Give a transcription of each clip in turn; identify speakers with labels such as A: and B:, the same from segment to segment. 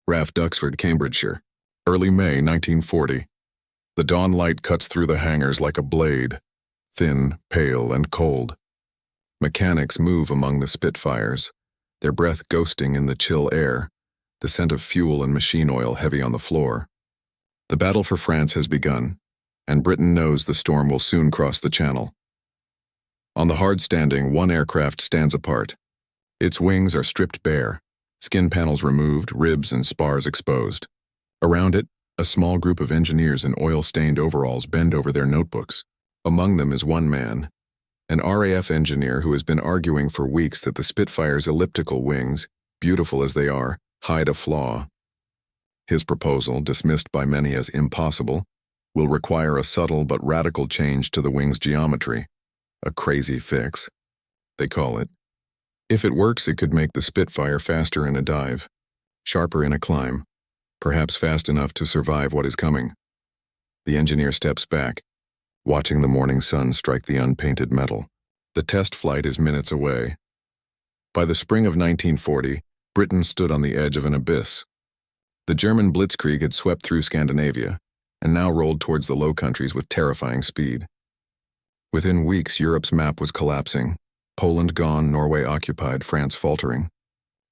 A: RAF Duxford, Cambridgeshire. Early May 1940. The dawn light cuts through the hangars like a blade, thin, pale, and cold. Mechanics move among the Spitfires, their breath ghosting in the chill air, the scent of fuel and machine oil heavy on the floor. The battle for France has begun, and Britain knows the storm will soon cross the Channel. On the hard standing, one aircraft stands apart. Its wings are stripped bare, skin panels removed, ribs and spars exposed. Around it, a small group of engineers in oil-stained overalls bend over their notebooks. Among them is one man, an RAF engineer who has been arguing for weeks that the Spitfire's elliptical wings, beautiful as they are, hide a flaw. His proposal, dismissed by many as impossible, will require a subtle but radical change to the wing's geometry. A crazy fix, they call it. If it works, it could make the Spitfire faster in a dive, sharper in a climb, perhaps fast enough to survive what is coming. The engineer steps back, watching the morning sun strike the unpainted metal. The test flight is minutes away. By the spring of 1940, Britain stood on the edge of an abyss. The German blitzkrieg had swept through Scandinavia, and now rolled towards the Low Countries with terrifying speed. Within weeks, Europe's map was collapsing. Poland gone, Norway occupied, France faltering.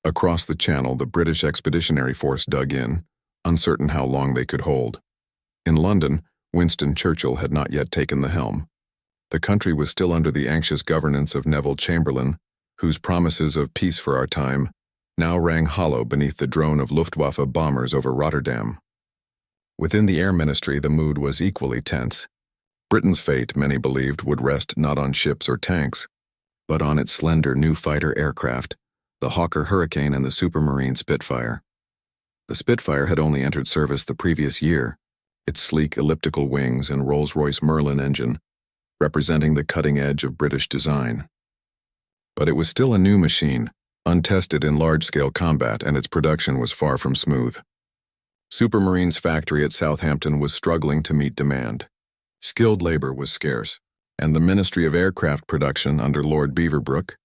A: Across the Channel, the British Expeditionary Force dug in, uncertain how long they could hold. In London, Winston Churchill had not yet taken the helm. The country was still under the anxious governance of Neville Chamberlain, whose promises of peace for our time now rang hollow beneath the drone of Luftwaffe bombers over Rotterdam. Within the Air Ministry, the mood was equally tense. Britain's fate, many believed, would rest not on ships or tanks, but on its slender new fighter aircraft, the Hawker Hurricane and the Supermarine Spitfire. The Spitfire had only entered service the previous year, its sleek elliptical wings and Rolls-Royce Merlin engine, representing the cutting edge of British design. But it was still a new machine, untested in large-scale combat, and its production was far from smooth. Supermarine's factory at Southampton was struggling to meet demand. Skilled labor was scarce, and the Ministry of Aircraft Production under Lord Beaverbrook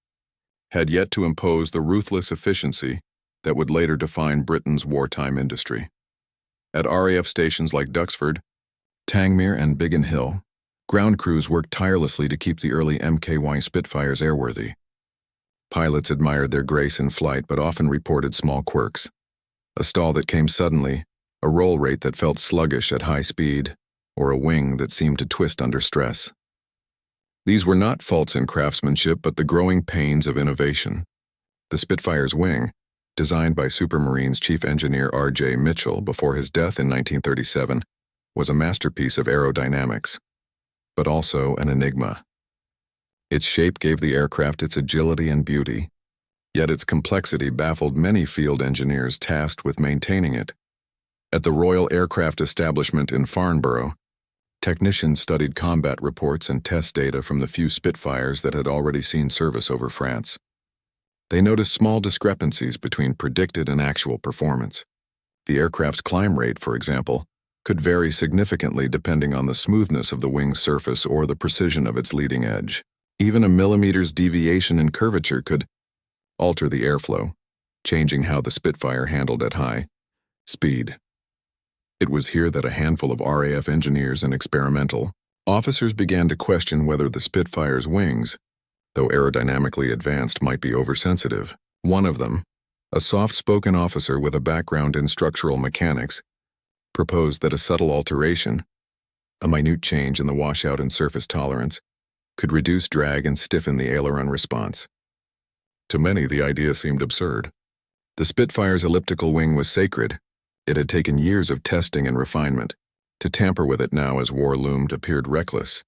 A: had yet to impose the ruthless efficiency that would later define Britain's wartime industry. At RAF stations like Duxford, Tangmere, and Biggin Hill, ground crews worked tirelessly to keep the early Mky Spitfires airworthy. Pilots admired their grace in flight but often reported small quirks. A stall that came suddenly, a roll rate that felt sluggish at high speed, or a wing that seemed to twist under stress. These were not faults in craftsmanship but the growing pains of innovation. The Spitfire's wing, designed by Supermarine's chief engineer R.J. Mitchell before his death in 1937, was a masterpiece of aerodynamics, but also an enigma. Its shape gave the aircraft its agility and beauty, yet its complexity baffled many field engineers tasked with maintaining it. At the Royal Aircraft Establishment in Farnborough, technicians studied combat reports and test data from the few Spitfires that had already seen service over France. They noticed small discrepancies between predicted and actual performance. The aircraft's climb rate, for example, could vary significantly depending on the smoothness of the wing's surface or the precision of its leading edge. Even a millimeter's deviation in curvature could alter the airflow, changing how the Spitfire handled at high speed. It was here that a handful of RAF engineers and experimental officers began to question whether the Spitfire's wings, though aerodynamically advanced, might be oversensitive. One of them, a soft-spoken officer with a background in structural mechanics, proposed that a subtle alteration, a minute change in the washout and surface tolerance, could reduce drag and stiffen the aileron response. To many, the idea seemed absurd. The Spitfire's elliptical wing was sacred. It had taken years of testing and refinement. To tamper with it now as war loomed appeared reckless.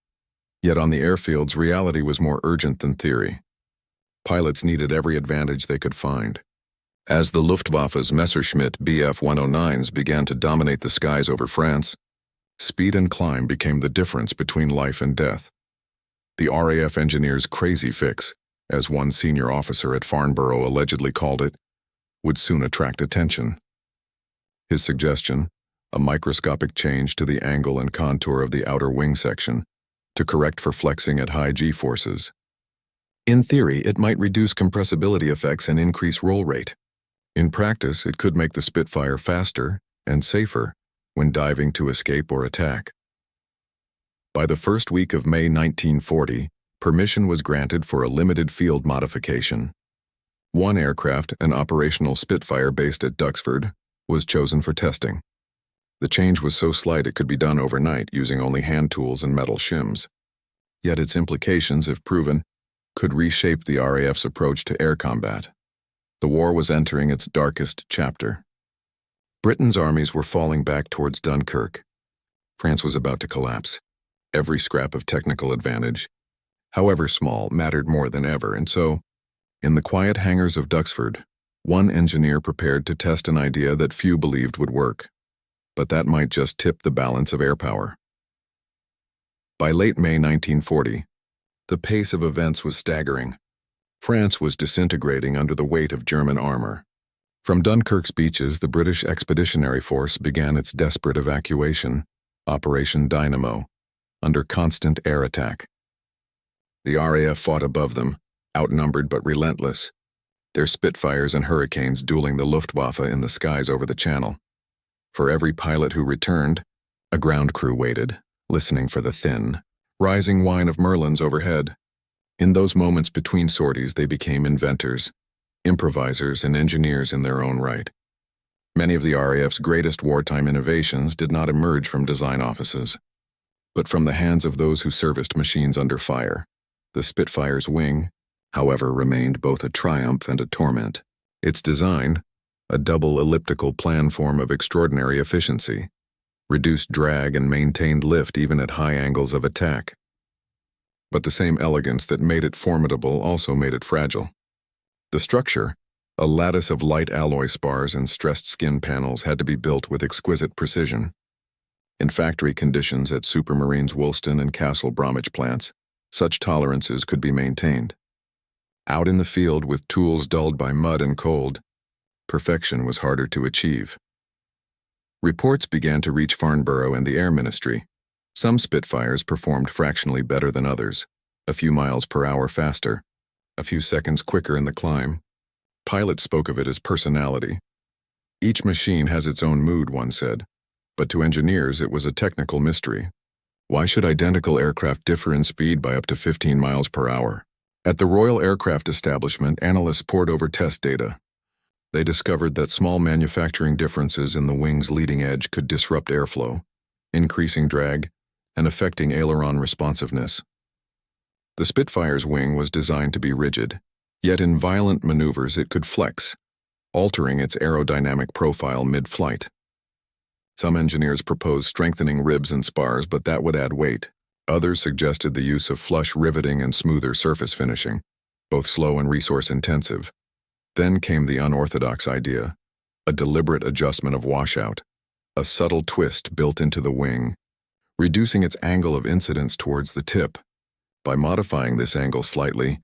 A: Yet on the airfields, reality was more urgent than theory. Pilots needed every advantage they could find. As the Luftwaffe's Messerschmitt Bf 109s began to dominate the skies over France, speed and climb became the difference between life and death. The RAF engineers' crazy fix, as one senior officer at Farnborough allegedly called it, would soon attract attention. His suggestion, a microscopic change to the angle and contour of the outer wing section, to correct for flexing at high G-forces. In theory, it might reduce compressibility effects and increase roll rate. In practice, it could make the Spitfire faster and safer when diving to escape or attack. By the first week of May 1940, permission was granted for a limited field modification. One aircraft, an operational Spitfire based at Duxford, was chosen for testing. The change was so slight it could be done overnight using only hand tools and metal shims. Yet its implications, if proven, could reshape the RAF's approach to air combat. The war was entering its darkest chapter. Britain's armies were falling back towards Dunkirk. France was about to collapse. Every scrap of technical advantage, however small, mattered more than ever, and so, in the quiet hangars of Duxford, one engineer prepared to test an idea that few believed would work. But that might just tip the balance of air power. By late May 1940, the pace of events was staggering. France was disintegrating under the weight of German armor. From Dunkirk's beaches, the British Expeditionary Force began its desperate evacuation, Operation Dynamo, under constant air attack. The RAF fought above them, outnumbered but relentless, their Spitfires and Hurricanes dueling the Luftwaffe in the skies over the Channel. For every pilot who returned, a ground crew waited, listening for the thin, rising whine of Merlins overhead. In those moments between sorties, they became inventors, improvisers, and engineers in their own right. Many of the RAF's greatest wartime innovations did not emerge from design offices, but from the hands of those who serviced machines under fire. The Spitfire's wing, however, remained both a triumph and a torment. Its design, a double elliptical planform of extraordinary efficiency, reduced drag and maintained lift even at high angles of attack. But the same elegance that made it formidable also made it fragile. The structure, a lattice of light alloy spars and stressed skin panels, had to be built with exquisite precision. In factory conditions at Supermarine's Woolston and Castle Bromwich plants, such tolerances could be maintained. Out in the field with tools dulled by mud and cold, perfection was harder to achieve. Reports began to reach Farnborough and the Air Ministry. Some Spitfires performed fractionally better than others, a few miles per hour faster, a few seconds quicker in the climb. Pilots spoke of it as personality. Each machine has its own mood, one said, but to engineers it was a technical mystery. Why should identical aircraft differ in speed by up to 15 miles per hour? At the Royal Aircraft Establishment, analysts pored over test data. They discovered that small manufacturing differences in the wing's leading edge could disrupt airflow, increasing drag and affecting aileron responsiveness. The Spitfire's wing was designed to be rigid, yet in violent maneuvers it could flex, altering its aerodynamic profile mid-flight. Some engineers proposed strengthening ribs and spars, but that would add weight. Others suggested the use of flush riveting and smoother surface finishing, both slow and resource-intensive. Then came the unorthodox idea, a deliberate adjustment of washout, a subtle twist built into the wing, reducing its angle of incidence towards the tip. By modifying this angle slightly,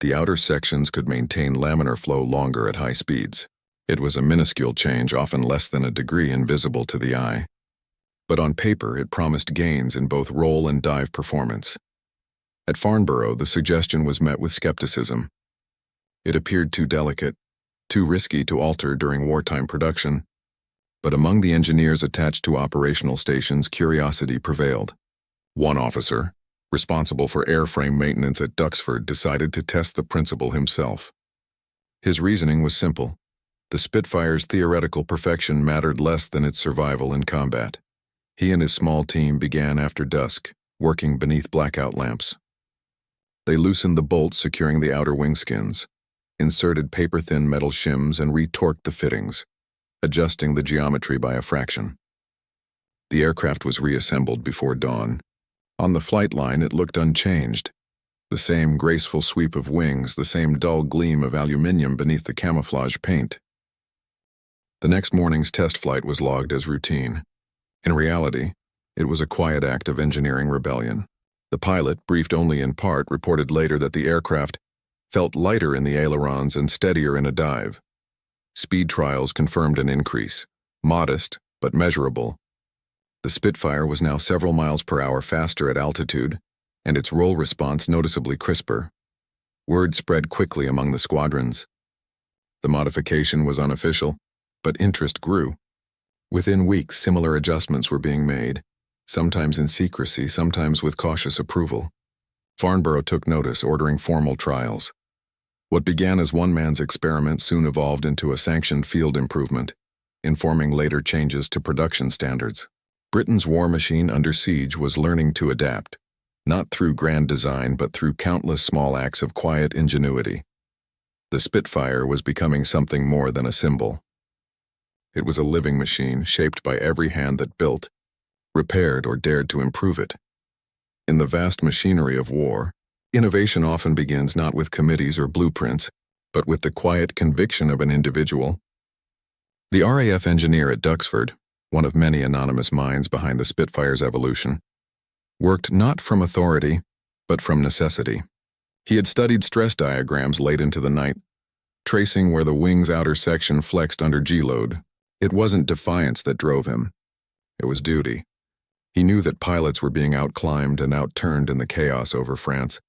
A: the outer sections could maintain laminar flow longer at high speeds. It was a minuscule change, often less than a degree, invisible to the eye. But on paper, it promised gains in both roll and dive performance. At Farnborough, the suggestion was met with skepticism. It appeared too delicate, too risky to alter during wartime production. But among the engineers attached to operational stations, curiosity prevailed. One officer, responsible for airframe maintenance at Duxford, decided to test the principle himself. His reasoning was simple. The Spitfire's theoretical perfection mattered less than its survival in combat. He and his small team began after dusk, working beneath blackout lamps. They loosened the bolts securing the outer wing skins, inserted paper-thin metal shims, and retorqued the fittings, adjusting the geometry by a fraction. The aircraft was reassembled before dawn. On the flight line, it looked unchanged. The same graceful sweep of wings, the same dull gleam of aluminium beneath the camouflage paint. The next morning's test flight was logged as routine. In reality, it was a quiet act of engineering rebellion. The pilot, briefed only in part, reported later that the aircraft felt lighter in the ailerons and steadier in a dive. Speed trials confirmed an increase, modest but measurable. The Spitfire was now several miles per hour faster at altitude, and its roll response noticeably crisper. Word spread quickly among the squadrons. The modification was unofficial, but interest grew. Within weeks, similar adjustments were being made, sometimes in secrecy, sometimes with cautious approval. Farnborough took notice, ordering formal trials. What began as one man's experiment soon evolved into a sanctioned field improvement, informing later changes to production standards. Britain's war machine under siege was learning to adapt, not through grand design but through countless small acts of quiet ingenuity. The Spitfire was becoming something more than a symbol. It was a living machine shaped by every hand that built, repaired, or dared to improve it. In the vast machinery of war, innovation often begins not with committees or blueprints, but with the quiet conviction of an individual. The RAF engineer at Duxford, one of many anonymous minds behind the Spitfire's evolution, worked not from authority, but from necessity. He had studied stress diagrams late into the night, tracing where the wing's outer section flexed under G-load. It wasn't defiance that drove him. It was duty. He knew that pilots were being outclimbed and outturned in the chaos over France,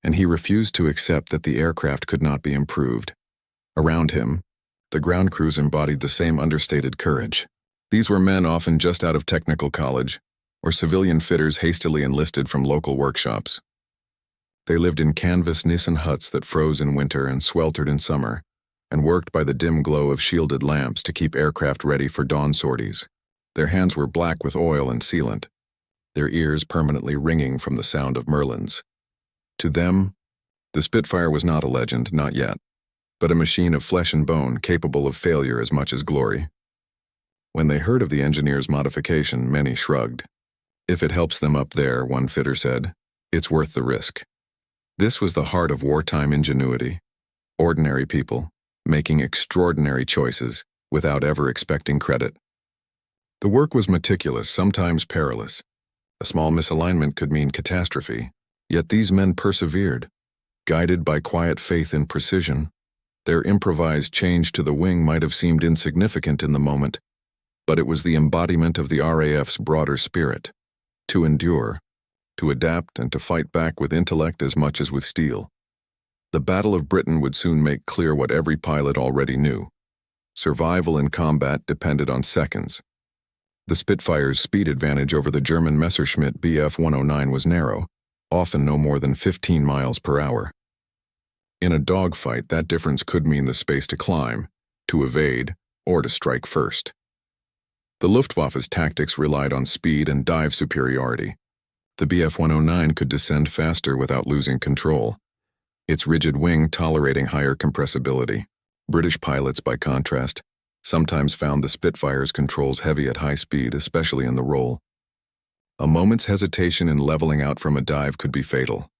A: and he refused to accept that the aircraft could not be improved. Around him, the ground crews embodied the same understated courage. These were men often just out of technical college, or civilian fitters hastily enlisted from local workshops. They lived in canvas Nissen huts that froze in winter and sweltered in summer, and worked by the dim glow of shielded lamps to keep aircraft ready for dawn sorties. Their hands were black with oil and sealant, their ears permanently ringing from the sound of merlins. To them, the Spitfire was not a legend, not yet, but a machine of flesh and bone capable of failure as much as glory. When they heard of the engineer's modification, many shrugged. If it helps them up there, one fitter said, it's worth the risk. This was the heart of wartime ingenuity. Ordinary people, making extraordinary choices without ever expecting credit. The work was meticulous, sometimes perilous. A small misalignment could mean catastrophe, yet these men persevered. Guided by quiet faith in precision, their improvised change to the wing might have seemed insignificant in the moment, but it was the embodiment of the RAF's broader spirit: to endure, to adapt, and to fight back with intellect as much as with steel. The Battle of Britain would soon make clear what every pilot already knew. Survival in combat depended on seconds. The Spitfire's speed advantage over the German Messerschmitt Bf 109 was narrow, often no more than 15 miles per hour. In a dogfight, that difference could mean the space to climb, to evade, or to strike first. The Luftwaffe's tactics relied on speed and dive superiority. The Bf 109 could descend faster without losing control, its rigid wing tolerating higher compressibility. British pilots, by contrast, sometimes found the Spitfire's controls heavy at high speed, especially in the roll. A moment's hesitation in leveling out from a dive could be fatal.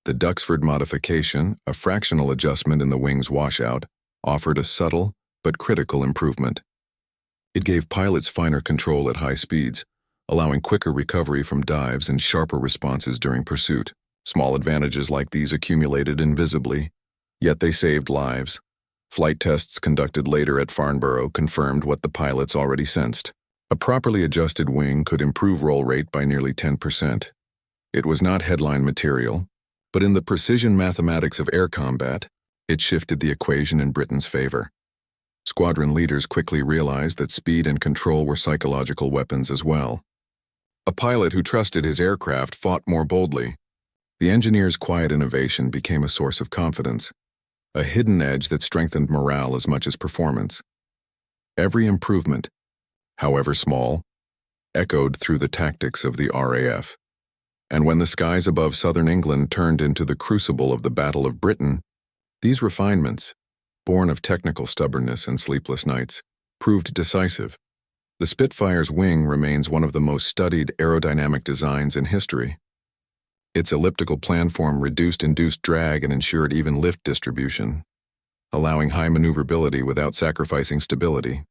A: The Duxford modification, a fractional adjustment in the wing's washout, offered a subtle but critical improvement. It gave pilots finer control at high speeds, allowing quicker recovery from dives and sharper responses during pursuit. Small advantages like these accumulated invisibly, yet they saved lives. Flight tests conducted later at Farnborough confirmed what the pilots already sensed. A properly adjusted wing could improve roll rate by nearly 10%. It was not headline material, but in the precision mathematics of air combat, it shifted the equation in Britain's favor. Squadron leaders quickly realized that speed and control were psychological weapons as well. A pilot who trusted his aircraft fought more boldly. The engineer's quiet innovation became a source of confidence, a hidden edge that strengthened morale as much as performance. Every improvement, however small, echoed through the tactics of the RAF. And when the skies above southern England turned into the crucible of the Battle of Britain, these refinements, born of technical stubbornness and sleepless nights, proved decisive. The Spitfire's wing remains one of the most studied aerodynamic designs in history. Its elliptical planform reduced induced drag and ensured even lift distribution, allowing high maneuverability without sacrificing stability.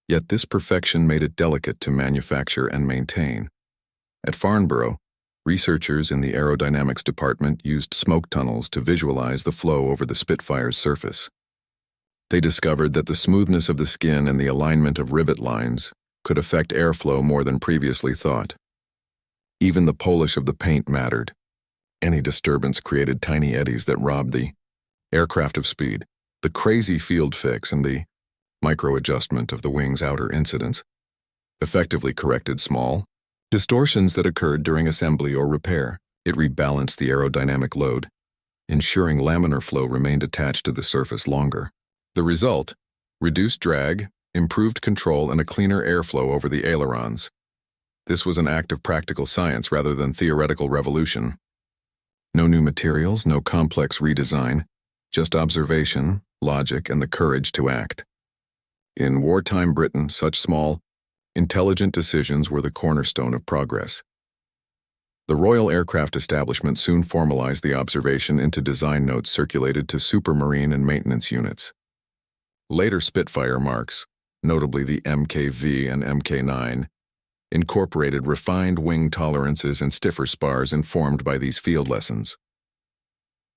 A: Yet this perfection made it delicate to manufacture and maintain. At Farnborough, researchers in the aerodynamics department used smoke tunnels to visualize the flow over the Spitfire's surface. They discovered that the smoothness of the skin and the alignment of rivet lines could affect airflow more than previously thought. Even the polish of the paint mattered. Any disturbance created tiny eddies that robbed the aircraft of speed. The crazy field fix and the micro-adjustment of the wing's outer incidence effectively corrected small distortions that occurred during assembly or repair. It rebalanced the aerodynamic load, ensuring laminar flow remained attached to the surface longer. The result: reduced drag, improved control, and a cleaner airflow over the ailerons. This was an act of practical science rather than theoretical revolution. No new materials, no complex redesign, just observation, logic, and the courage to act. In wartime Britain, such small, intelligent decisions were the cornerstone of progress. The Royal Aircraft Establishment soon formalized the observation into design notes circulated to supermarine and maintenance units. Later Spitfire marks, notably the MKV and MK9, incorporated refined wing tolerances and stiffer spars informed by these field lessons.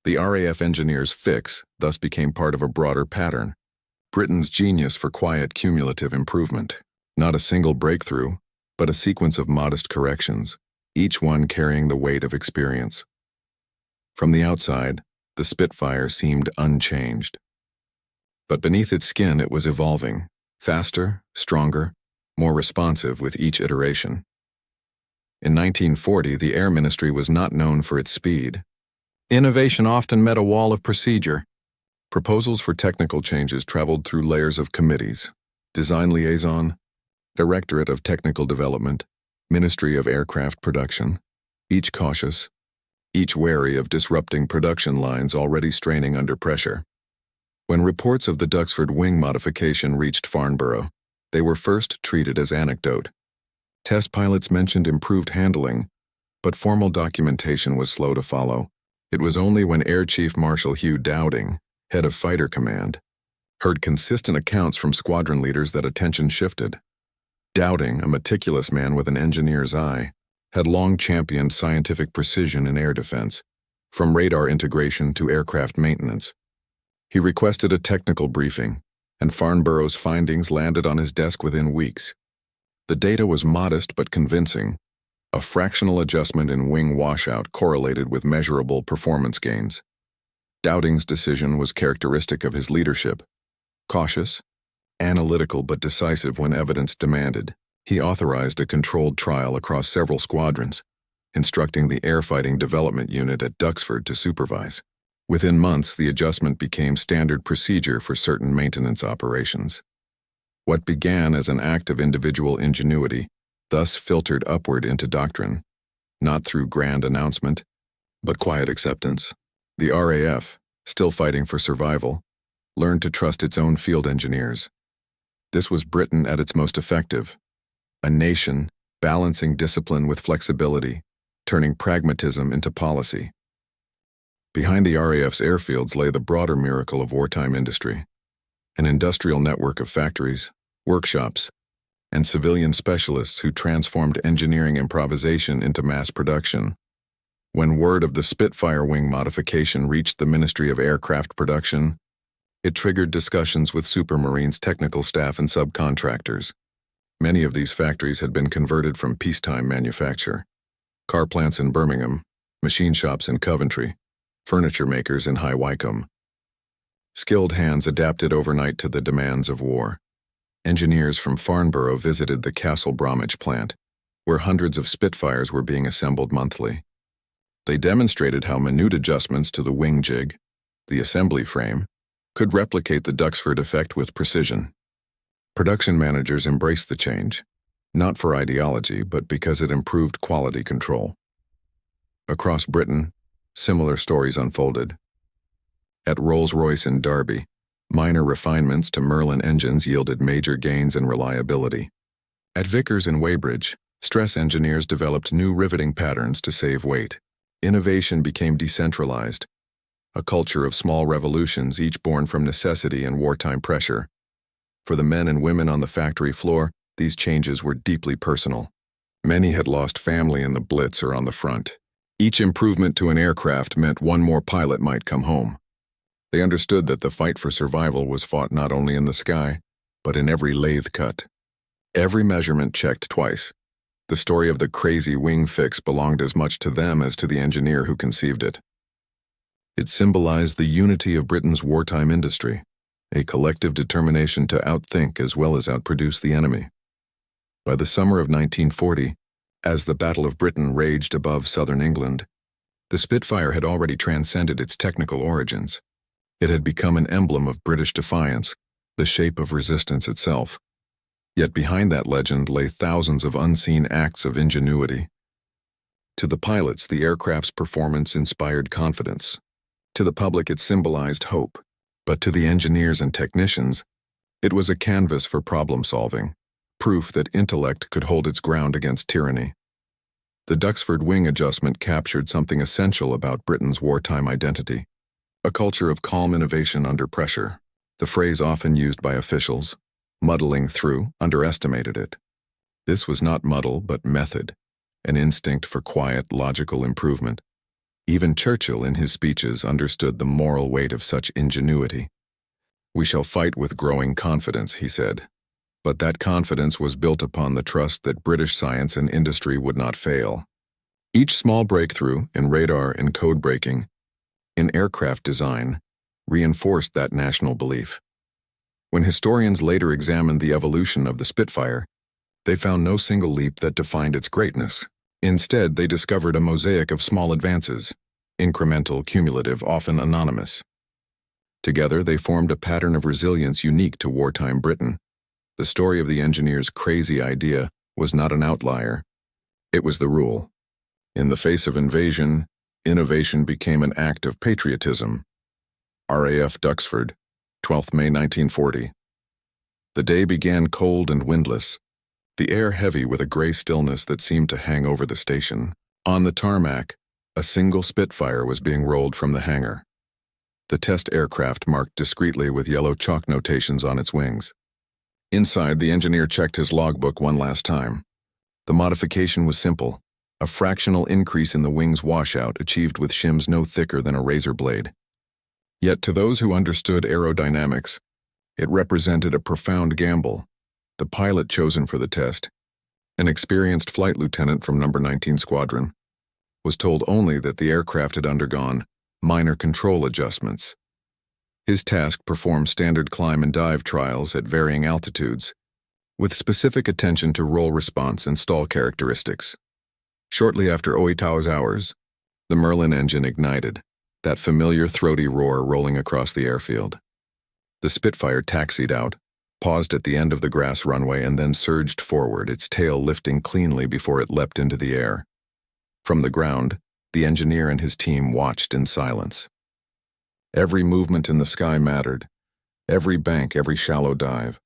A: The RAF engineers' fix thus became part of a broader pattern, Britain's genius for quiet cumulative improvement. Not a single breakthrough, but a sequence of modest corrections, each one carrying the weight of experience. From the outside, the Spitfire seemed unchanged. But beneath its skin it was evolving, faster, stronger, more responsive with each iteration. In 1940, the Air Ministry was not known for its speed. Innovation often met a wall of procedure. Proposals for technical changes traveled through layers of committees: Design Liaison, Directorate of Technical Development, Ministry of Aircraft Production, each cautious, each wary of disrupting production lines already straining under pressure. When reports of the Duxford Wing Modification reached Farnborough, they were first treated as anecdote. Test pilots mentioned improved handling, but formal documentation was slow to follow. It was only when Air Chief Marshal Hugh Dowding, head of Fighter Command, heard consistent accounts from squadron leaders that attention shifted. Dowding, a meticulous man with an engineer's eye, had long championed scientific precision in air defense, from radar integration to aircraft maintenance. He requested a technical briefing, and Farnborough's findings landed on his desk within weeks. The data was modest but convincing. A fractional adjustment in wing washout correlated with measurable performance gains. Dowding's decision was characteristic of his leadership: cautious, analytical but decisive when evidence demanded. He authorized a controlled trial across several squadrons, instructing the Airfighting Development Unit at Duxford to supervise. Within months, the adjustment became standard procedure for certain maintenance operations. What began as an act of individual ingenuity thus filtered upward into doctrine, not through grand announcement, but quiet acceptance. The RAF, still fighting for survival, learned to trust its own field engineers. This was Britain at its most effective, a nation balancing discipline with flexibility, turning pragmatism into policy. Behind the RAF's airfields lay the broader miracle of wartime industry, an industrial network of factories, workshops, and civilian specialists who transformed engineering improvisation into mass production. When word of the Spitfire wing modification reached the Ministry of Aircraft Production, it triggered discussions with Supermarine's technical staff and subcontractors. Many of these factories had been converted from peacetime manufacture: car plants in Birmingham, machine shops in Coventry, furniture makers in High Wycombe. Skilled hands adapted overnight to the demands of war. Engineers from Farnborough visited the Castle Bromwich plant, where hundreds of Spitfires were being assembled monthly. They demonstrated how minute adjustments to the wing jig, the assembly frame, could replicate the Duxford effect with precision. Production managers embraced the change, not for ideology, but because it improved quality control. Across Britain, similar stories unfolded. At Rolls-Royce in Derby, minor refinements to Merlin engines yielded major gains in reliability. At Vickers in Weybridge, stress engineers developed new riveting patterns to save weight. Innovation became decentralized, a culture of small revolutions, each born from necessity and wartime pressure. For the men and women on the factory floor, these changes were deeply personal. Many had lost family in the Blitz or on the front. Each improvement to an aircraft meant one more pilot might come home. They understood that the fight for survival was fought not only in the sky, but in every lathe cut. Every measurement checked twice. The story of the crazy wing fix belonged as much to them as to the engineer who conceived it. It symbolized the unity of Britain's wartime industry. a collective determination to outthink as well as outproduce the enemy. By the summer of 1940, as the Battle of Britain raged above southern England, the Spitfire had already transcended its technical origins. It had become an emblem of British defiance, the shape of resistance itself. Yet behind that legend lay thousands of unseen acts of ingenuity. To the pilots, the aircraft's performance inspired confidence. To the public, it symbolized hope. But to the engineers and technicians, it was a canvas for problem-solving, proof that intellect could hold its ground against tyranny. The Duxford Wing adjustment captured something essential about Britain's wartime identity, a culture of calm innovation under pressure. The phrase often used by officials, muddling through, underestimated it. This was not muddle but method, an instinct for quiet, logical improvement. Even Churchill in his speeches understood the moral weight of such ingenuity. "We shall fight with growing confidence," he said. But that confidence was built upon the trust that British science and industry would not fail. Each small breakthrough in radar and code breaking, in aircraft design, reinforced that national belief. When historians later examined the evolution of the Spitfire, they found no single leap that defined its greatness. Instead, they discovered a mosaic of small advances, incremental, cumulative, often anonymous. Together, they formed a pattern of resilience unique to wartime Britain. The story of the engineer's crazy idea was not an outlier. It was the rule. In the face of invasion, innovation became an act of patriotism. RAF Duxford, 12th May 1940. The day began cold and windless, the air heavy with a gray stillness that seemed to hang over the station. On the tarmac, a single Spitfire was being rolled from the hangar. The test aircraft marked discreetly with yellow chalk notations on its wings. Inside, the engineer checked his logbook one last time. The modification was simple, a fractional increase in the wing's washout achieved with shims no thicker than a razor blade. Yet to those who understood aerodynamics, it represented a profound gamble. The pilot chosen for the test, an experienced flight lieutenant from No. 19 Squadron, was told only that the aircraft had undergone minor control adjustments. His task performed standard climb and dive trials at varying altitudes, with specific attention to roll response and stall characteristics. Shortly after 8 hours, the Merlin engine ignited, that familiar throaty roar rolling across the airfield. The Spitfire taxied out, paused at the end of the grass runway, and then surged forward, its tail lifting cleanly before it leapt into the air. From the ground, the engineer and his team watched in silence. Every movement in the sky mattered, every bank, every shallow dive.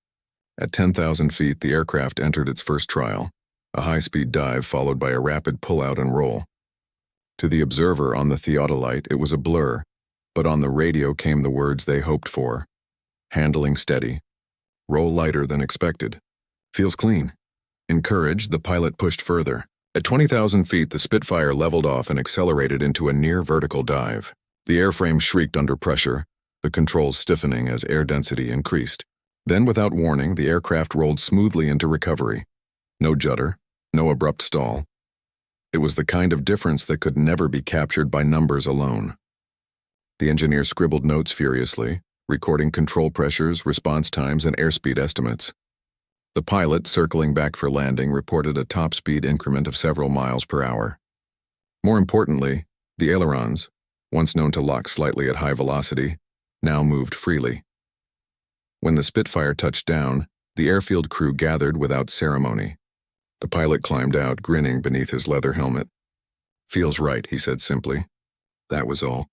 A: At 10,000 feet, the aircraft entered its first trial, a high-speed dive followed by a rapid pull-out and roll. To the observer on the theodolite, it was a blur, but on the radio came the words they hoped for. Handling steady. Roll lighter than expected. Feels clean. Encouraged, the pilot pushed further. At 20,000 feet, the Spitfire leveled off and accelerated into a near-vertical dive. The airframe shrieked under pressure, the controls stiffening as air density increased. Then, without warning, the aircraft rolled smoothly into recovery. No judder, no abrupt stall. It was the kind of difference that could never be captured by numbers alone. The engineer scribbled notes furiously, recording control pressures, response times, and airspeed estimates. The pilot, circling back for landing, reported a top speed increment of several miles per hour. More importantly, the ailerons, once known to lock slightly at high velocity, now moved freely. When the Spitfire touched down, the airfield crew gathered without ceremony. The pilot climbed out, grinning beneath his leather helmet. "Feels right," he said simply. That was all.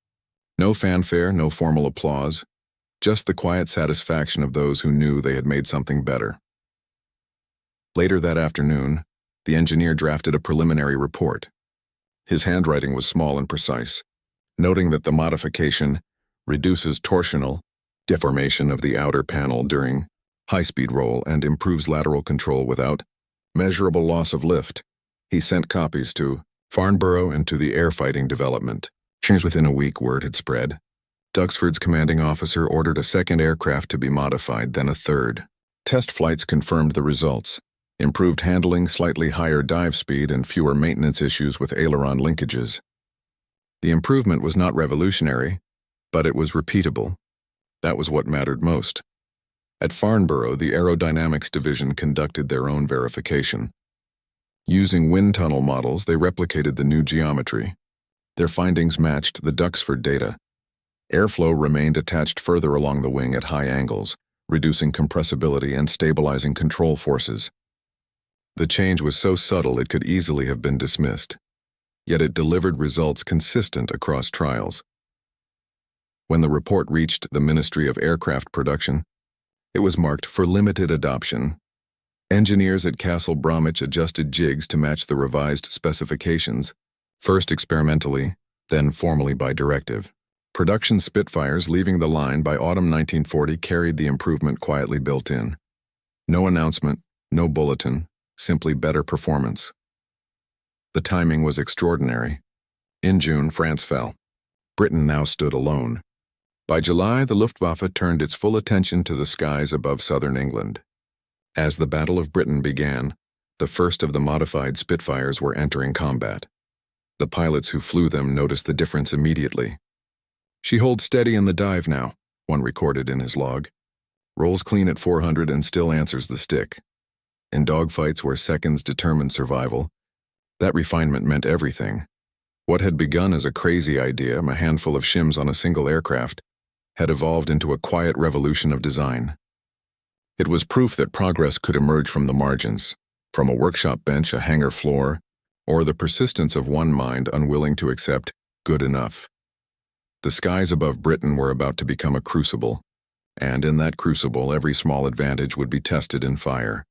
A: No fanfare, no formal applause, just the quiet satisfaction of those who knew they had made something better. Later that afternoon, the engineer drafted a preliminary report. His handwriting was small and precise, noting that the modification reduces torsional deformation of the outer panel during high-speed roll and improves lateral control without measurable loss of lift. He sent copies to Farnborough and to the Air Fighting Development. Within a week, word had spread. Duxford's commanding officer ordered a second aircraft to be modified, then a third. Test flights confirmed the results. Improved handling, slightly higher dive speed, and fewer maintenance issues with aileron linkages. The improvement was not revolutionary, but it was repeatable. That was what mattered most. At Farnborough, the Aerodynamics Division conducted their own verification. Using wind tunnel models, they replicated the new geometry. Their findings matched the Duxford data. Airflow remained attached further along the wing at high angles, reducing compressibility and stabilizing control forces. The change was so subtle it could easily have been dismissed, yet it delivered results consistent across trials. When the report reached the Ministry of Aircraft Production, it was marked for limited adoption. Engineers at Castle Bromwich adjusted jigs to match the revised specifications, first experimentally, then formally by directive. Production Spitfires leaving the line by autumn 1940 carried the improvement quietly built in. No announcement, no bulletin, simply better performance. The timing was extraordinary. In June, France fell. Britain now stood alone. By July, the Luftwaffe turned its full attention to the skies above southern England. As the Battle of Britain began, the first of the modified Spitfires were entering combat. The pilots who flew them noticed the difference immediately. "She holds steady in the dive now," one recorded in his log. "Rolls clean at 400 and still answers the stick." In dogfights where seconds determined survival, that refinement meant everything. What had begun as a crazy idea, a handful of shims on a single aircraft, had evolved into a quiet revolution of design. It was proof that progress could emerge from the margins, from a workshop bench, a hangar floor, or the persistence of one mind unwilling to accept good enough. The skies above Britain were about to become a crucible, and in that crucible every small advantage would be tested in fire.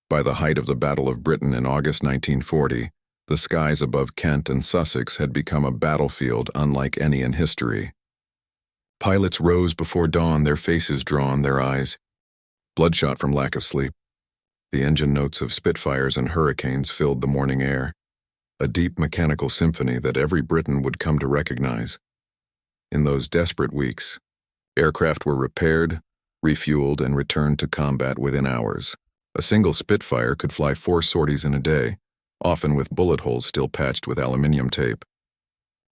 A: By the height of the Battle of Britain in August 1940, the skies above Kent and Sussex had become a battlefield unlike any in history. Pilots rose before dawn, their faces drawn, their eyes bloodshot from lack of sleep. The engine notes of Spitfires and Hurricanes filled the morning air, a deep mechanical symphony that every Briton would come to recognize. In those desperate weeks, aircraft were repaired, refueled, and returned to combat within hours. A single Spitfire could fly 4 sorties in a day, often with bullet holes still patched with aluminium tape.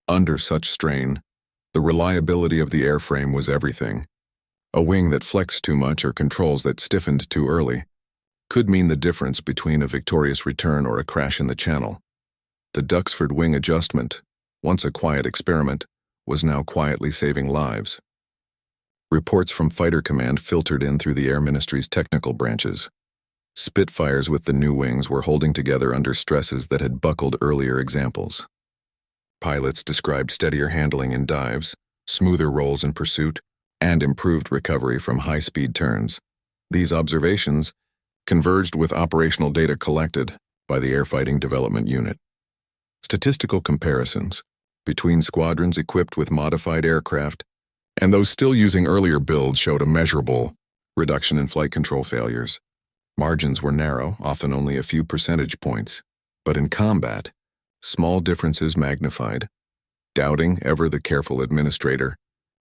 A: Under such strain, the reliability of the airframe was everything. A wing that flexed too much or controls that stiffened too early could mean the difference between a victorious return or a crash in the channel. The Duxford wing adjustment, once a quiet experiment, was now quietly saving lives. Reports from Fighter Command filtered in through the Air Ministry's technical branches. Spitfires with the new wings were holding together under stresses that had buckled earlier examples. Pilots described steadier handling in dives, smoother rolls in pursuit, and improved recovery from high-speed turns. These observations converged with operational data collected by the Airfighting Development Unit. Statistical comparisons between squadrons equipped with modified aircraft and those still using earlier builds showed a measurable reduction in flight control failures. Margins were narrow, often only a few percentage points, but in combat, small differences magnified. Doubting, ever the careful administrator,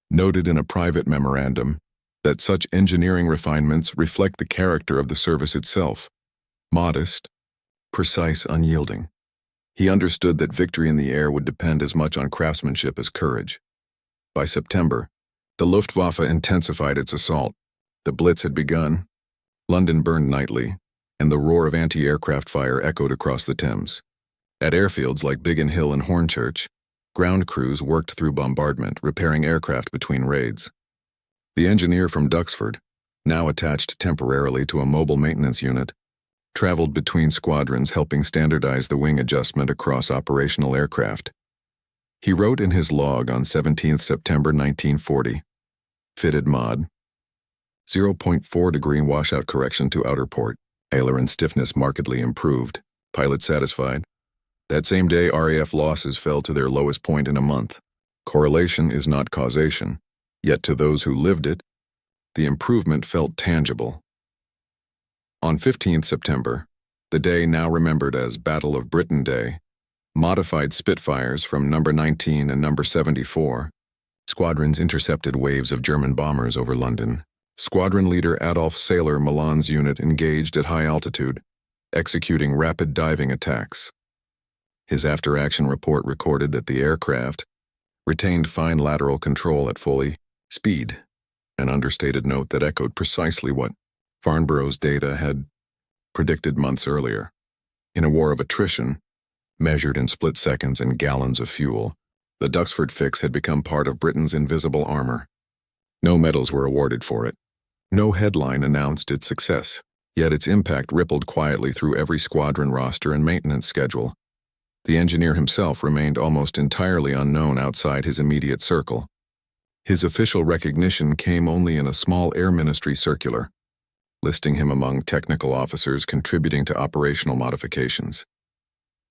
A: noted in a private memorandum that such engineering refinements reflect the character of the service itself, modest, precise, unyielding. He understood that victory in the air would depend as much on craftsmanship as courage. By September, the Luftwaffe intensified its assault. The Blitz had begun. London burned nightly, and the roar of anti-aircraft fire echoed across the Thames. At airfields like Biggin Hill and Hornchurch, ground crews worked through bombardment, repairing aircraft between raids. The engineer from Duxford, now attached temporarily to a mobile maintenance unit, traveled between squadrons helping standardize the wing adjustment across operational aircraft. He wrote in his log on 17th September 1940, "Fitted mod, 0.4 degree washout correction to outer port. Aileron stiffness markedly improved. Pilot satisfied. That same day, RAF losses fell to their lowest point in a month. Correlation is not causation, yet to those who lived it, the improvement felt tangible." On 15th September, the day now remembered as Battle of Britain Day, modified Spitfires from number 19 and number 74, squadrons intercepted waves of German bombers over London. Squadron leader Adolf Sailor Milan's unit engaged at high altitude, executing rapid diving attacks. His after-action report recorded that the aircraft retained fine lateral control at full speed. an understated note that echoed precisely what Farnborough's data had predicted months earlier. In a war of attrition, measured in split seconds and gallons of fuel, the Duxford fix had become part of Britain's invisible armor. No medals were awarded for it. No headline announced its success, yet its impact rippled quietly through every squadron roster and maintenance schedule. The engineer himself remained almost entirely unknown outside his immediate circle. His official recognition came only in a small Air Ministry circular, listing him among technical officers contributing to operational modifications.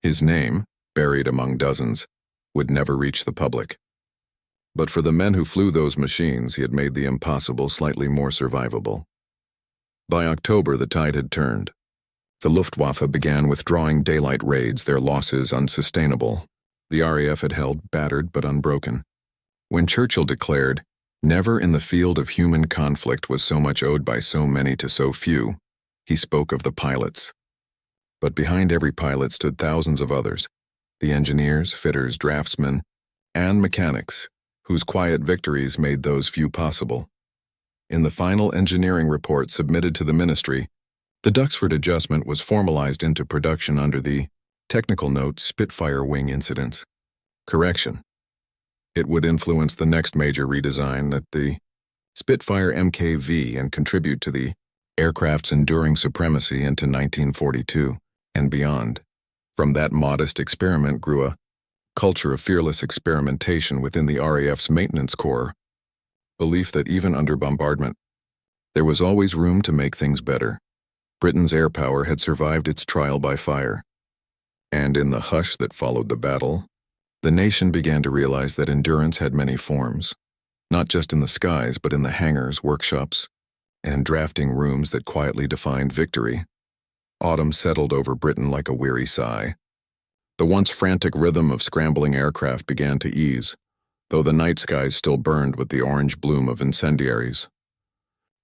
A: His name, buried among dozens, would never reach the public. But for the men who flew those machines, he had made the impossible slightly more survivable. By October, the tide had turned. The Luftwaffe began withdrawing daylight raids, their losses unsustainable. The RAF had held battered but unbroken. When Churchill declared, "Never in the field of human conflict was so much owed by so many to so few," he spoke of the pilots. But behind every pilot stood thousands of others, the engineers, fitters, draftsmen, and mechanics, whose quiet victories made those few possible. In the final engineering report submitted to the ministry, the Duxford adjustment was formalized into production under the technical note Spitfire wing incidents. Correction. It would influence the next major redesign at the Spitfire MKV and contribute to the aircraft's enduring supremacy into 1942 and beyond. From that modest experiment grew a culture of fearless experimentation within the RAF's maintenance corps, belief that even under bombardment, there was always room to make things better. Britain's air power had survived its trial by fire, and in the hush that followed the battle, the nation began to realize that endurance had many forms, not just in the skies but in the hangars, workshops, and drafting rooms that quietly defined victory. Autumn settled over Britain like a weary sigh. The once frantic rhythm of scrambling aircraft began to ease, though the night skies still burned with the orange bloom of incendiaries.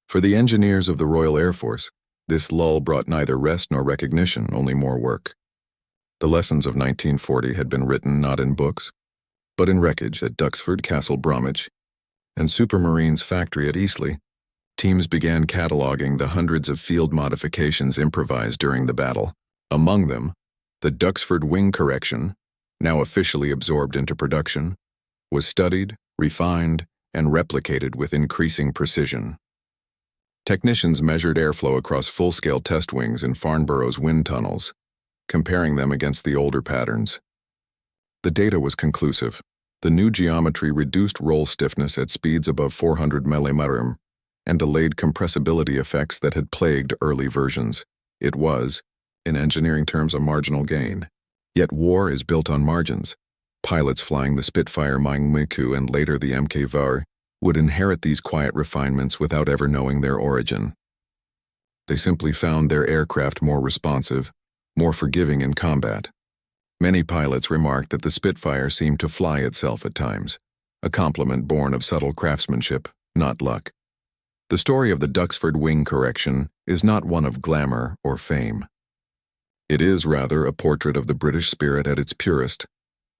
A: For the engineers of the Royal Air Force, this lull brought neither rest nor recognition, only more work. The lessons of 1940 had been written not in books, but in wreckage at Duxford, Castle Bromwich, and Supermarine's factory at Eastleigh. Teams began cataloging the hundreds of field modifications improvised during the battle. Among them, the Duxford Wing Correction, now officially absorbed into production, was studied, refined, and replicated with increasing precision. Technicians measured airflow across full-scale test wings in Farnborough's wind tunnels, comparing them against the older patterns. The data was conclusive. The new geometry reduced roll stiffness at speeds above 400 mm and delayed compressibility effects that had plagued early versions. It was, in engineering terms, a marginal gain. Yet war is built on margins. Pilots flying the Spitfire Miku and later the MKV would inherit these quiet refinements without ever knowing their origin. They simply found their aircraft more responsive, more forgiving in combat. Many pilots remarked that the Spitfire seemed to fly itself at times, a compliment born of subtle craftsmanship, not luck. The story of the Duxford Wing Correction is not one of glamour or fame. It is rather a portrait of the British spirit at its purest,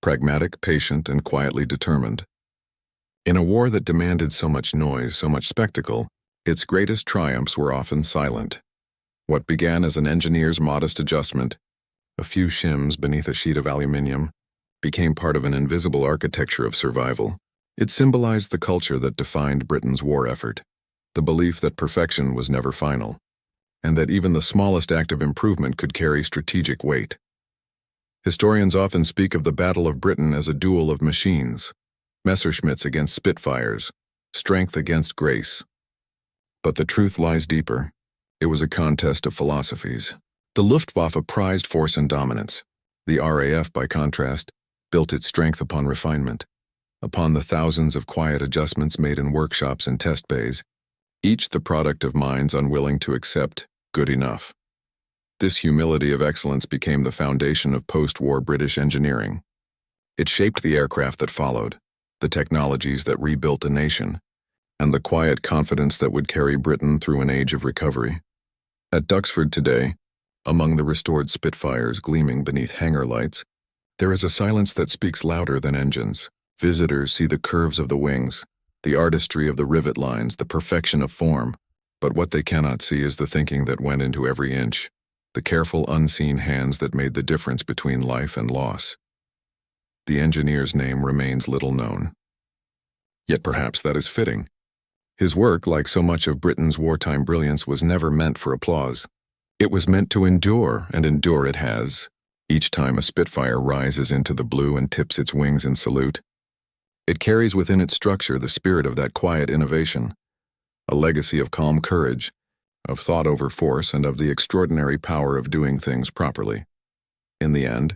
A: pragmatic, patient, and quietly determined. In a war that demanded so much noise, so much spectacle, its greatest triumphs were often silent. What began as an engineer's modest adjustment, a few shims beneath a sheet of aluminium, became part of an invisible architecture of survival. It symbolized the culture that defined Britain's war effort, the belief that perfection was never final, and that even the smallest act of improvement could carry strategic weight. Historians often speak of the Battle of Britain as a duel of machines, Messerschmitts against Spitfires, strength against grace. But the truth lies deeper. It was a contest of philosophies. The Luftwaffe prized force and dominance. The RAF, by contrast, built its strength upon refinement, upon the thousands of quiet adjustments made in workshops and test bays, each the product of minds unwilling to accept good enough. This humility of excellence became the foundation of post-war British engineering. It shaped the aircraft that followed, the technologies that rebuilt a nation, and the quiet confidence that would carry Britain through an age of recovery. At Duxford today, among the restored Spitfires gleaming beneath hangar lights, there is a silence that speaks louder than engines. Visitors see the curves of the wings, The artistry of the rivet lines, the perfection of form. But what they cannot see is the thinking that went into every inch, the careful, unseen hands that made the difference between life and loss. The engineer's name remains little known. Yet perhaps that is fitting. His work, like so much of Britain's wartime brilliance, was never meant for applause. It was meant to endure, and endure it has. Each time a Spitfire rises into the blue and tips its wings in salute, it carries within its structure the spirit of that quiet innovation, a legacy of calm courage, of thought over force, and of the extraordinary power of doing things properly. In the end,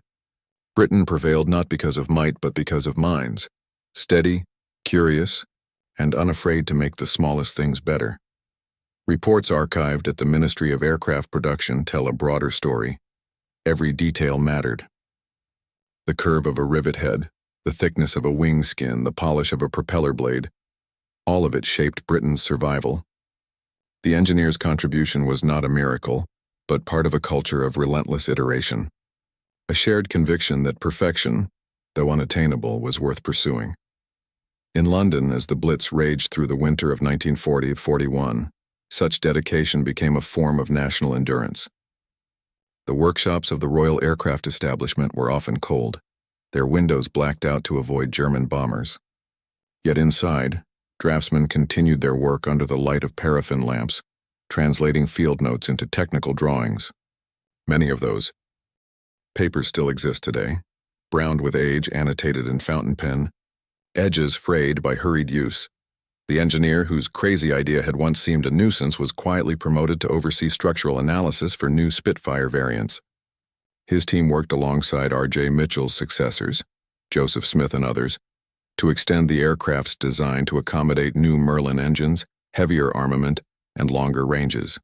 A: Britain prevailed not because of might but because of minds, steady, curious, and unafraid to make the smallest things better. Reports archived at the Ministry of Aircraft Production tell a broader story. Every detail mattered. The curve of a rivet head, the thickness of a wing skin, the polish of a propeller blade, all of it shaped Britain's survival. The engineer's contribution was not a miracle, but part of a culture of relentless iteration, a shared conviction that perfection, though unattainable, was worth pursuing. In London, as the Blitz raged through the winter of 1940-41, such dedication became a form of national endurance. The workshops of the Royal Aircraft Establishment were often cold, their windows blacked out to avoid German bombers. Yet inside, draftsmen continued their work under the light of paraffin lamps, translating field notes into technical drawings. Many of those papers still exist today, browned with age, annotated in fountain pen, edges frayed by hurried use. The engineer, whose crazy idea had once seemed a nuisance, was quietly promoted to oversee structural analysis for new Spitfire variants. His team worked alongside R.J. Mitchell's successors, Joseph Smith and others, to extend the aircraft's design to accommodate new Merlin engines, heavier armament, and longer ranges.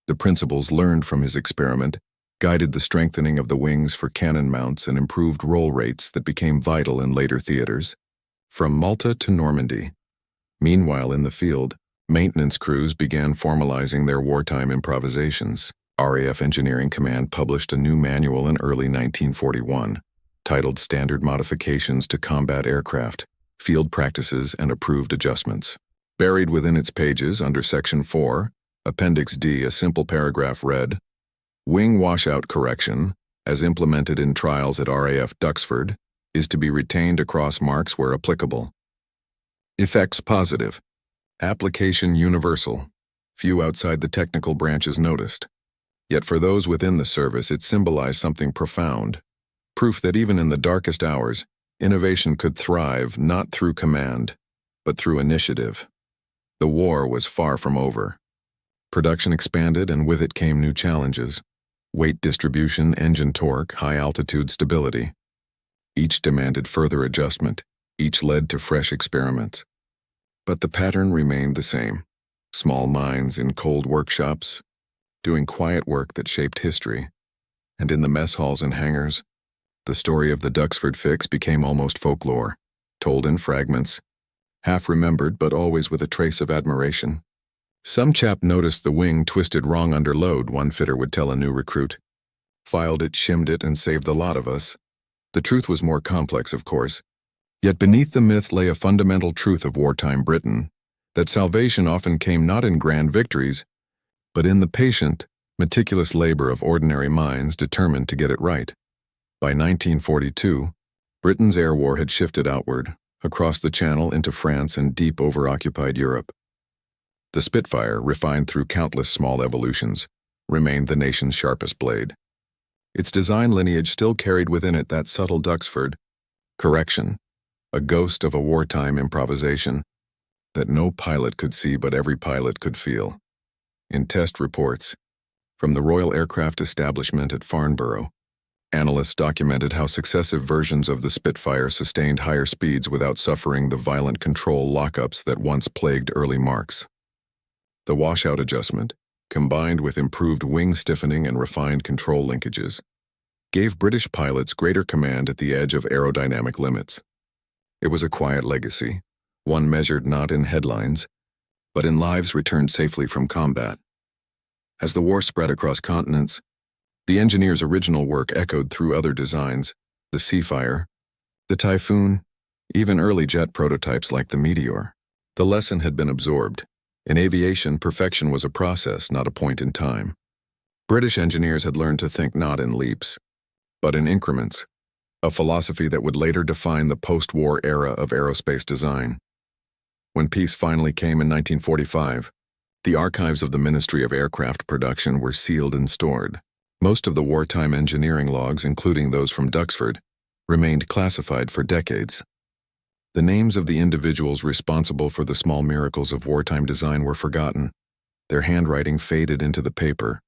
A: The principles learned from his experiment guided the strengthening of the wings for cannon mounts and improved roll rates that became vital in later theaters, from Malta to Normandy. Meanwhile, in the field, maintenance crews began formalizing their wartime improvisations. RAF Engineering Command published a new manual in early 1941, titled Standard Modifications to Combat Aircraft, Field Practices and Approved Adjustments. Buried within its pages, under Section 4, Appendix D, a simple paragraph read, "Wing washout correction, as implemented in trials at RAF Duxford, is to be retained across marks where applicable. Effects positive. Application universal. Few outside the technical branches noticed. Yet for those within the service it symbolized something profound, proof that even in the darkest hours, innovation could thrive not through command, but through initiative. The war was far from over. Production expanded, and with it came new challenges: weight distribution, engine torque, high-altitude stability. Each demanded further adjustment, each led to fresh experiments. But the pattern remained the same: small minds in cold workshops, doing quiet work that shaped history. And in the mess halls and hangars, the story of the Duxford fix became almost folklore, told in fragments, half remembered but always with a trace of admiration. Some chap noticed the wing twisted wrong under load, one fitter would tell a new recruit. Filed it, shimmed it, and saved the lot of us. The truth was more complex, of course. Yet beneath the myth lay a fundamental truth of wartime Britain, that salvation often came not in grand victories, but in the patient, meticulous labor of ordinary minds determined to get it right. By 1942, Britain's air war had shifted outward, across the Channel into France and deep over-occupied Europe. The Spitfire, refined through countless small evolutions, remained the nation's sharpest blade. Its design lineage still carried within it that subtle Duxford correction, a ghost of a wartime improvisation that no pilot could see but every pilot could feel. In test reports from the Royal Aircraft Establishment at Farnborough, analysts documented how successive versions of the Spitfire sustained higher speeds without suffering the violent control lockups that once plagued early marks. The washout adjustment, combined with improved wing stiffening and refined control linkages, gave British pilots greater command at the edge of aerodynamic limits. It was a quiet legacy, one measured not in headlines, but in lives returned safely from combat. As the war spread across continents, the engineer's original work echoed through other designs: the Seafire, the Typhoon, even early jet prototypes like the Meteor. The lesson had been absorbed. In aviation, perfection was a process, not a point in time. British engineers had learned to think not in leaps, but in increments, a philosophy that would later define the post-war era of aerospace design. When peace finally came in 1945, the archives of the Ministry of Aircraft Production were sealed and stored. Most of the wartime engineering logs, including those from Duxford, remained classified for decades. The names of the individuals responsible for the small miracles of wartime design were forgotten. Their handwriting faded into the paper.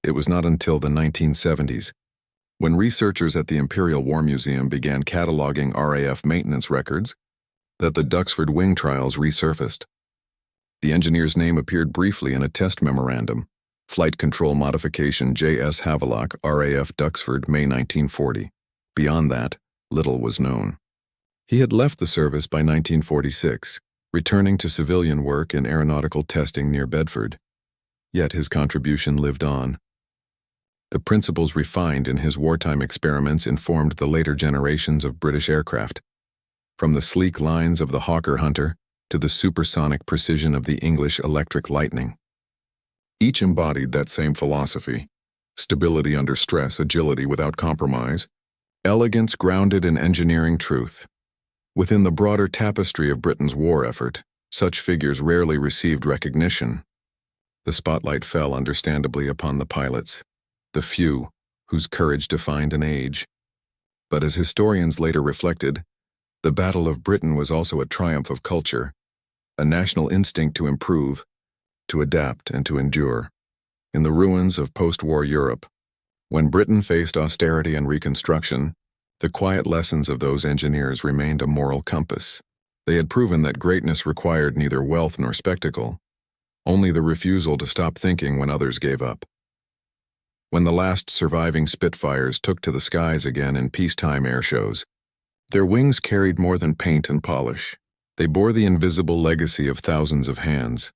A: It was not until the 1970s, when researchers at the Imperial War Museum began cataloging RAF maintenance records, that the Duxford wing trials resurfaced. The engineer's name appeared briefly in a test memorandum, Flight Control Modification J.S. Havelock, RAF Duxford, May 1940. Beyond that, little was known. He had left the service by 1946, returning to civilian work in aeronautical testing near Bedford. Yet his contribution lived on. The principles refined in his wartime experiments informed the later generations of British aircraft, from the sleek lines of the Hawker Hunter to the supersonic precision of the English Electric Lightning. Each embodied that same philosophy: stability under stress, agility without compromise, elegance grounded in engineering truth. Within the broader tapestry of Britain's war effort, such figures rarely received recognition. The spotlight fell understandably upon the pilots, the few whose courage defined an age. But as historians later reflected, the Battle of Britain was also a triumph of culture, a national instinct to improve, to adapt, and to endure. In the ruins of post-war Europe, when Britain faced austerity and reconstruction, the quiet lessons of those engineers remained a moral compass. They had proven that greatness required neither wealth nor spectacle, only the refusal to stop thinking when others gave up. When the last surviving Spitfires took to the skies again in peacetime air shows, their wings carried more than paint and polish. They bore the invisible legacy of thousands of hands,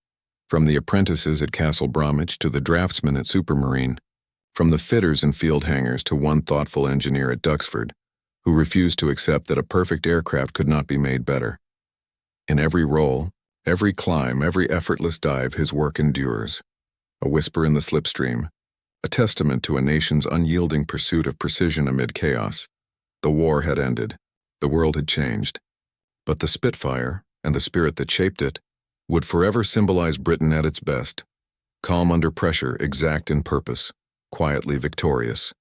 A: from the apprentices at Castle Bromwich to the draftsmen at Supermarine, from the fitters and field hangers to one thoughtful engineer at Duxford, who refused to accept that a perfect aircraft could not be made better. In every roll, every climb, every effortless dive, his work endures. A whisper in the slipstream, a testament to a nation's unyielding pursuit of precision amid chaos. The war had ended. The world had changed. But the Spitfire, and the spirit that shaped it, would forever symbolize Britain at its best: calm under pressure, exact in purpose, quietly victorious.